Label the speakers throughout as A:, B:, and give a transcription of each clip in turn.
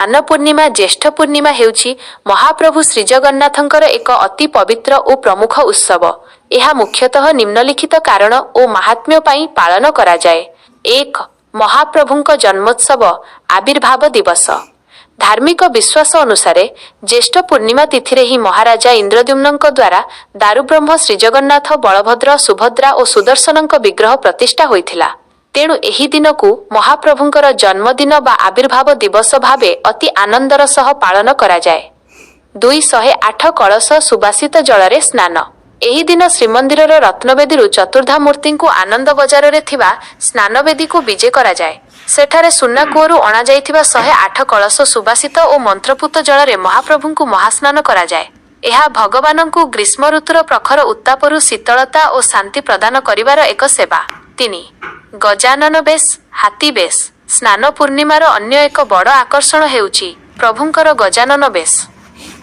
A: ସ୍ନାନ ପୂର୍ଣ୍ଣିମା ଜ୍ୟେଷ୍ଠ ପୂର୍ଣ୍ଣିମା ହେଉଛି ମହାପ୍ରଭୁ ଶ୍ରୀଜଗନ୍ନାଥଙ୍କର ଏକ ଅତି ପବିତ୍ର ଓ ପ୍ରମୁଖ ଉତ୍ସବ। ଏହା ମୁଖ୍ୟତଃ ନିମ୍ନଲିଖିତ କାରଣ ଓ ମାହାତ୍ମ୍ୟ ପାଇଁ ପାଳନ କରାଯାଏ। 1. ମହାପ୍ରଭୁଙ୍କ ଜନ୍ମୋତ୍ସବ ଆବିର୍ଭାବ ଦିବସ। ଧାର୍ମିକ ବିଶ୍ୱାସ ଅନୁସାରେ ଜ୍ୟେଷ୍ଠ ପୂର୍ଣ୍ଣିମା ତିଥିରେ ହିଁ ମହାରାଜା ଇନ୍ଦ୍ରଦ୍ୟୁମ୍ନଙ୍କ ଦ୍ୱାରା ଦାରୁବ୍ରହ୍ମ ଶ୍ରୀଜଗନ୍ନାଥ, ବଳଭଦ୍ର, ସୁଭଦ୍ରା ଓ ସୁଦର୍ଶନଙ୍କ ବିଗ୍ରହ ପ୍ରତିଷ୍ଠା ହୋଇଥିଲା। ତେଣୁ ଏହି ଦିନକୁ ମହାପ୍ରଭୁଙ୍କର ଜନ୍ମଦିନ ବା ଆବିର୍ଭାବ ଦିବସ ଭାବେ ଅତି ଆନନ୍ଦର ସହ ପାଳନ କରାଯାଏ। 208 କଳସ ସୁବାସିତ ଜଳରେ ସ୍ନାନ। ଏହି ଦିନ ଶ୍ରୀମନ୍ଦିରର ରତ୍ନବେଦୀରୁ ଚତୁର୍ଦ୍ଧାମୂର୍ତ୍ତିଙ୍କୁ ଆନନ୍ଦ ବଜାରରେ ଥିବା ସ୍ନାନବେଦୀକୁ ବିଜେ କରାଯାଏ। ସେଠାରେ ସୁନା କୂଅରୁ ଅଣାଯାଇଥିବା 108 କଳସ ସୁବାସିତ ଓ ମନ୍ତ୍ରପୁତ ଜଳରେ ମହାପ୍ରଭୁଙ୍କୁ ମହାସ୍ନାନ କରାଯାଏ। ଏହା ଭଗବାନଙ୍କୁ ଗ୍ରୀଷ୍ମ ଋତୁର ପ୍ରଖର ଉତ୍ତାପରୁ ଶୀତଳତା ଓ ଶାନ୍ତି ପ୍ରଦାନ କରିବାର ଏକ ସେବା। 3. ଗଜାନନ ବେଶ, ହାତୀ ବେଶ। ସ୍ନାନ ପୂର୍ଣ୍ଣିମାର ଅନ୍ୟ ଏକ ବଡ଼ ଆକର୍ଷଣ ହେଉଛି ପ୍ରଭୁଙ୍କର ଗଜାନନ ବେଶ।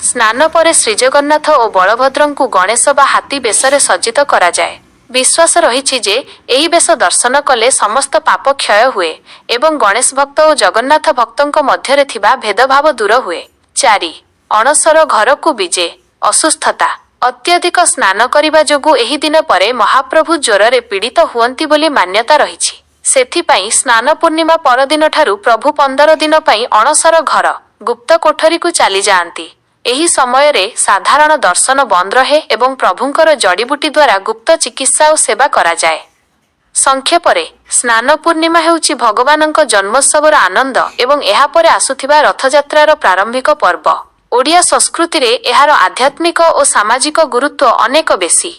A: ସ୍ନାନ ପରେ ଶ୍ରୀଜଗନ୍ନାଥ ଓ ବଳଭଦ୍ରଙ୍କୁ ଗଣେଶ ବା ହାତୀ ବେଶରେ ସଜ୍ଜିତ କରାଯାଏ। ବିଶ୍ୱାସ ରହିଛି ଯେ ଏହି ବେଶ ଦର୍ଶନ କଲେ ସମସ୍ତ ପାପ କ୍ଷୟ ହୁଏ ଏବଂ ଗଣେଶ ଭକ୍ତ ଓ ଜଗନ୍ନାଥ ଭକ୍ତଙ୍କ ମଧ୍ୟରେ ଥିବା ଭେଦଭାବ ଦୂର ହୁଏ। 4. ଅଣସର ଘରକୁ ବିଜେ, ଅସୁସ୍ଥତା। ଅତ୍ୟଧିକ ସ୍ନାନ କରିବା ଯୋଗୁଁ ଏହି ଦିନ ପରେ ମହାପ୍ରଭୁ ଜ୍ୱରରେ ପୀଡ଼ିତ ହୁଅନ୍ତି ବୋଲି ମାନ୍ୟତା ରହିଛି। ସେଥିପାଇଁ ସ୍ନାନ ପୂର୍ଣ୍ଣିମା ପରଦିନଠାରୁ ପ୍ରଭୁ 15 ଦିନ ପାଇଁ ଅଣସର ଘର, ଗୁପ୍ତ କୋଠରୀକୁ ଚାଲିଯାଆନ୍ତି। ଏହି ସମୟରେ ସାଧାରଣ ଦର୍ଶନ ବନ୍ଦ ରହେ ଏବଂ ପ୍ରଭୁଙ୍କର ଜଡ଼ିବୁଟି ଦ୍ୱାରା ଗୁପ୍ତ ଚିକିତ୍ସା ଓ ସେବା କରାଯାଏ। ସଂକ୍ଷେପରେ, ସ୍ନାନ ପୂର୍ଣ୍ଣିମା ହେଉଛି ଭଗବାନଙ୍କ ଜନ୍ମୋତ୍ସବର ଆନନ୍ଦ ଏବଂ ଏହାପରେ ଆସୁଥିବା ରଥଯାତ୍ରାର ପ୍ରାରମ୍ଭିକ ପର୍ବ। ଓଡ଼ିଆ ସଂସ୍କୃତିରେ ଏହାର ଆଧ୍ୟାତ୍ମିକ ଓ ସାମାଜିକ ଗୁରୁତ୍ୱ ଅନେକ ବେଶୀ।